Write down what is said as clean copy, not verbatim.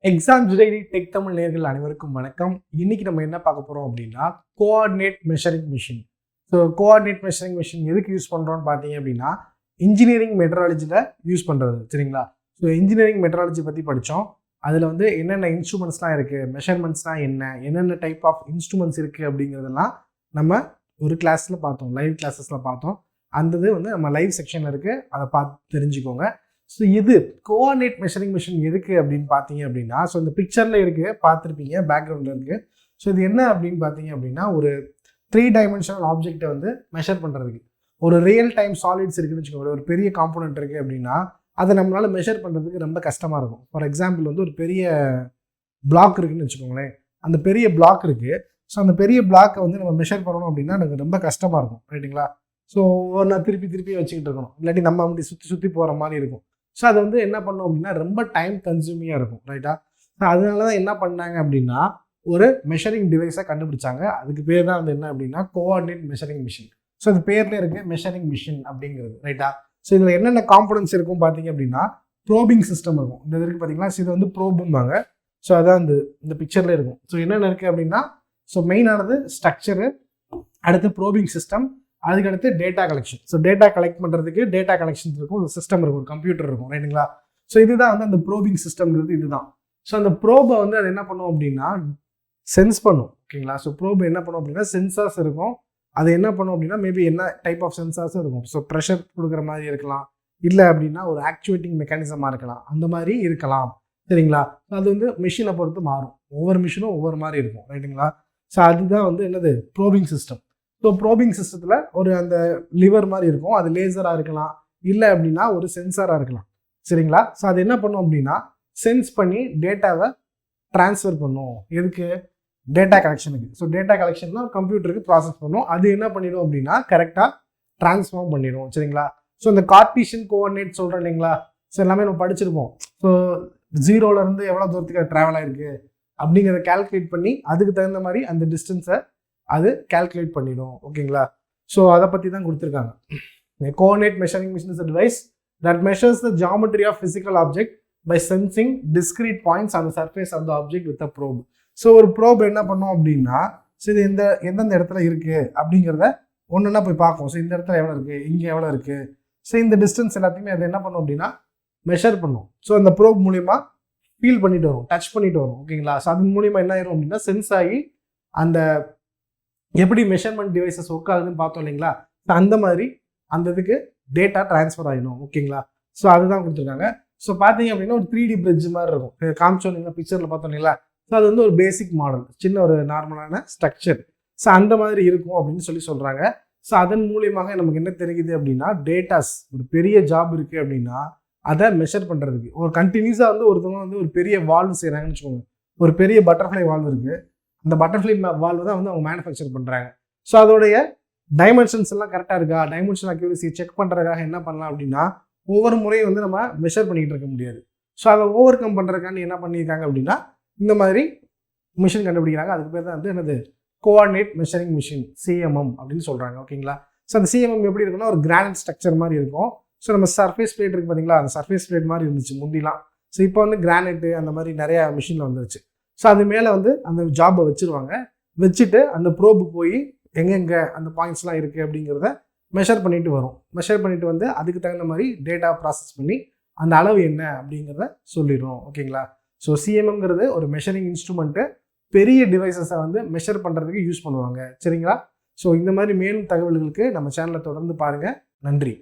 Examsdaily Tech Tamil நேயர்கள் அனைவருக்கும் வணக்கம். இன்னைக்கு நம்ம என்ன பார்க்க போறோம் அப்படின்னா coordinate measuring machine. So coordinate measuring machine எதுக்கு யூஸ் பண்றோம்னு பார்த்தீங்க அப்படின்னா இன்ஜினியரிங் மெட்ராலஜியில் யூஸ் பண்றது சரிங்களா. ஸோ இன்ஜினியரிங் மெட்ராலஜி பற்றி படித்தோம். அதில் வந்து என்னென்ன இன்ஸ்ட்ருமெண்ட்ஸ்லாம் இருக்குது, மெஷர்மெண்ட்ஸ்லாம் என்னென்ன டைப் ஆஃப் இன்ஸ்ட்ருமெண்ட்ஸ் இருக்குது அப்படிங்கிறதெல்லாம் நம்ம ஒரு கிளாஸில் பார்த்தோம், லைவ் கிளாஸஸில் பார்த்தோம். அந்த இது வந்து நம்ம லைவ் செக்ஷனில் இருக்குது, அதை பார்த்து தெரிஞ்சுக்கோங்க. ஸோ இது கோஆர்டினேட் மெஷரிங் மிஷின் எதுக்கு அப்படின்னு பார்த்தீங்க அப்படின்னா, ஸோ இந்த பிக்சரில் இருக்குது பார்த்துருப்பீங்க, பேக்ரவுண்டில் இருக்குது. ஸோ இது என்ன அப்படின்னு பார்த்தீங்க அப்படின்னா ஒரு 3 டைமென்ஷனல் ஆப்ஜெக்டை வந்து மெஷர் பண்ணுறதுக்கு ஒரு ரியல் டைம் சாலிட்ஸ் இருக்குதுன்னு வச்சுக்கோங்க. ஒரு பெரிய காம்போனன்ட் இருக்குது அப்படின்னா அதை நம்மளால் மெஷர் பண்ணுறதுக்கு ரொம்ப கஷ்டமாக இருக்கும். ஃபார் எக்ஸாம்பிள் வந்து ஒரு பெரிய பிளாக் இருக்குதுன்னு வச்சுக்கோங்களேன். அந்த பெரிய பிளாக் இருக்குது. ஸோ அந்த பெரிய பிளாக்கை வந்து நம்ம மெஷர் பண்ணணும் அப்படின்னா எனக்கு ரொம்ப கஷ்டமாக இருக்கும், ரைட்டுங்களா. ஸோ நான் திருப்பி வச்சுக்கிட்டு இருக்கணும், இல்லாட்டி நம்ம அப்படி சுற்றி போகிற மாதிரி இருக்கும். ஸோ அதை வந்து என்ன பண்ணோம் அப்படின்னா ரொம்ப டைம் கன்சூமிங்காக இருக்கும், ரைட்டா. அதனால தான் என்ன பண்ணாங்க அப்படின்னா ஒரு மெஷரிங் டிவைஸை கண்டுபிடிச்சாங்க. அதுக்கு பேர் தான் வந்து என்ன அப்படின்னா கோஆர்டினேட் மெஷரிங் மிஷின். ஸோ அது பேர்லேயே இருக்குது மெஷரிங் மிஷின் அப்படிங்கிறது, ரைட்டா. ஸோ இதில் என்னென்ன காம்பனன்ட்ஸ் இருக்கும் பார்த்தீங்க அப்படின்னா ப்ரோபிங் சிஸ்டம் இருக்கும். இந்த இருக்குது பார்த்தீங்களா, ஸோ இது வந்து ப்ரோபும்பாங்க. ஸோ அதான் இந்த பிக்சரில் இருக்கும். ஸோ என்னென்ன இருக்குது அப்படின்னா ஸோ மெயினானது ஸ்ட்ரக்சரு, அடுத்து ப்ரோபிங் சிஸ்டம், அதுக்கடுத்து data collection. So data collect பண்ணுறதுக்கு டேட்டா கலெக்ஷன் இருக்கும், ஒரு சிஸ்டம் இருக்கும், ஒரு கம்ப்யூட்டர் இருக்கும், ரைட்டுங்களா. ஸோ இதுதான் வந்து அந்த ப்ரோபிங் சிஸ்டம்ங்கிறது இதுதான். ஸோ அந்த ப்ரோபை வந்து அது என்ன பண்ணும் அப்படின்னா சென்ஸ் பண்ணும், ஓகேங்களா. ஸோ ப்ரோப் என்ன பண்ணும் அப்படின்னா சென்சார்ஸ் இருக்கும். அது என்ன பண்ணும் அப்படின்னா மேபி என்ன டைப் ஆஃப் சென்சார்ஸும் இருக்கும். ஸோ ப்ரெஷர் கொடுக்குற மாதிரி இருக்கலாம், இல்லை அப்படின்னா ஒரு ஆக்சுவேட்டிங் மெக்கானிசமாக இருக்கலாம், அந்த மாதிரி இருக்கலாம், சரிங்களா. அது வந்து மிஷினை பொறுத்து மாறும், ஒவ்வொரு மிஷினும் ஒவ்வொரு மாதிரி இருக்கும், ரைட்டுங்களா. ஸோ அதுதான் வந்து என்னது ப்ரோபிங் சிஸ்டம். ஸோ ப்ரோபிங் சிஸ்டத்தில் ஒரு அந்த லிவர் மாதிரி இருக்கும், அது லேசராக இருக்கலாம், இல்லை அப்படின்னா ஒரு சென்சாராக இருக்கலாம், சரிங்களா. ஸோ அது என்ன பண்ணும் அப்படின்னா சென்ஸ் பண்ணி டேட்டாவை ட்ரான்ஸ்ஃபர் பண்ணும். எதுக்கு? டேட்டா கலெக்ஷனுக்கு. ஸோ டேட்டா கலெக்ஷன்லாம் கம்ப்யூட்டருக்கு ப்ராசஸ் பண்ணும். அது என்ன பண்ணிடும் அப்படின்னா கரெக்டாக ட்ரான்ஸ்ஃபார்ம் பண்ணிடும், சரிங்களா. ஸோ இந்த கார்ட்டீசியன் கோஆர்டினேட் சொல்கிறோம் இல்லைங்களா. ஸோ எல்லாமே நம்ம படிச்சிருப்போம். ஸோ 0லேருந்து எவ்வளோ தூரத்துக்கு ட்ராவல் ஆகிருக்கு அப்படிங்கிறத கால்குலேட் பண்ணி அதுக்கு தகுந்த மாதிரி அந்த டிஸ்டன்ஸை அது கால்குலேட் பண்ணிடும், ஓகேங்களா. ஸோ அதை பற்றி தான் கொடுத்துருக்காங்க. Coordinate measuring machine is a device that measures the geometry of physical object by sensing discrete points on the surface of the object with a probe. So ஒரு ப்ரோப் என்ன பண்ணோம் அப்படின்னா ஸோ இது எந்தெந்த இடத்துல இருக்குது அப்படிங்கிறத ஒன்றுன்னா போய் பார்க்கும். ஸோ இந்த இடத்துல எவ்வளோ இருக்குது, இங்கே எவ்வளோ இருக்குது, ஸோ இந்த டிஸ்டன்ஸ் எல்லாத்தையுமே அதை என்ன பண்ணும் அப்படின்னா மெஷர் பண்ணும். ஸோ அந்த ப்ரோப் மூலிமா ஃபீல் பண்ணிட்டு வரும், டச் பண்ணிட்டு வரும், ஓகேங்களா. ஸோ அது மூலிமா என்ன ஆயிரும் அப்படின்னா சென்ஸ் ஆகி அந்த எப்படி மெஷர்மெண்ட் டிவைசஸ் ஒர்க் ஆகுதுன்னு பார்த்தோம் இல்லைங்களா. ஸோ அந்த மாதிரி அந்த இதுக்கு டேட்டா ட்ரான்ஸ்ஃபர் ஆகிடும், ஓகேங்களா. ஸோ அதுதான் கொடுத்துருக்காங்க. ஸோ பார்த்தீங்க அப்படின்னா ஒரு 3D பிரிட்ஜ் மாதிரி இருக்கும், காமிச்சோம் இல்லைங்களா, பிக்சரில் பார்த்தோம் இல்லைங்களா. ஸோ அது வந்து ஒரு பேசிக் மாடல், சின்ன ஒரு நார்மலான ஸ்ட்ரக்சர். ஸோ அந்த மாதிரி இருக்கும் அப்படின்னு சொல்கிறாங்க. ஸோ அதன் மூலியமாக நமக்கு என்ன தெரியுது அப்படின்னா டேட்டாஸ் ஒரு பெரிய ஜாப் இருக்குது அப்படின்னா அதை மெஷர் பண்ணுறதுக்கு ஒரு கண்டினியூஸாக வந்து ஒருத்தவங்க வந்து ஒரு பெரிய வால்வு செய்கிறாங்கன்னு வச்சுக்கோங்க. ஒரு பெரிய பட்டர்ஃப்ளை வால்வு இருக்குது, அந்த பட்டர்ஃப்ளை வால்வு தான் வந்து அவங்க மேனுஃபேக்சர் பண்ணுறாங்க. ஸோ அதோடைய டைமென்ஷன்ஸ் எல்லாம் கரெக்டாக இருக்கா, டைமென்ஷன் அக்யூரசி செக் பண்ணுறதுக்காக என்ன பண்ணலாம் அப்படின்னா ஒவ்வொரு முறையும் வந்து நம்ம மெஷர் பண்ணிகிட்டு இருக்க முடியாது. ஸோ அதை ஓவர் கம் பண்ணுறதுக்காண்டி என்ன பண்ணியிருக்காங்க அப்படின்னா இந்த மாதிரி மிஷின் கண்டுபிடிக்கிறாங்க. அதுக்கு பேர் தான் வந்து என்னது கோஆர்டினேட் மெஷரிங் மிஷின், சிஎம்எம் அப்படின்னு சொல்கிறாங்க, ஓகேங்களா. ஸோ அந்த சிஎம்எம் எப்படி இருக்குன்னா ஒரு கிரானைட் ஸ்ட்ரக்சர் மாதிரி இருக்கும். ஸோ நம்ம சர்ஃபேஸ் பிளேட் இருக்குது பார்த்தீங்களா, அந்த சர்ஃபேஸ் பிளேட் மாதிரி இருந்துச்சு முந்திலாம். ஸோ இப்போ வந்து கிரானைட்டு அந்த மாதிரி நிறையா மிஷினில் வந்துருச்சு. ஸோ அது மேலே வந்து அந்த ஜாபை வச்சுட்டு அந்த ப்ரோபு போய் எங்கெங்கே அந்த பாயிண்ட்ஸ்லாம் இருக்குது அப்படிங்கிறத மெஷர் பண்ணிட்டு வரும். மெஷர் பண்ணிட்டு வந்து அதுக்கு தகுந்த மாதிரி டேட்டா ப்ராசஸ் பண்ணி அந்த அளவு என்ன அப்படிங்கிறத சொல்லிடும், ஓகேங்களா. ஸோ சிஎம்எம்ங்கிறது ஒரு மெஷரிங் இன்ஸ்ட்ருமெண்ட்டு, பெரிய டிவைசஸை வந்து மெஷர் பண்ணுறதுக்கு யூஸ் பண்ணுவாங்க, சரிங்களா. ஸோ இந்த மாதிரி மேலும் தகவல்களுக்கு நம்ம சேனலை தொடர்ந்து பாருங்கள். நன்றி.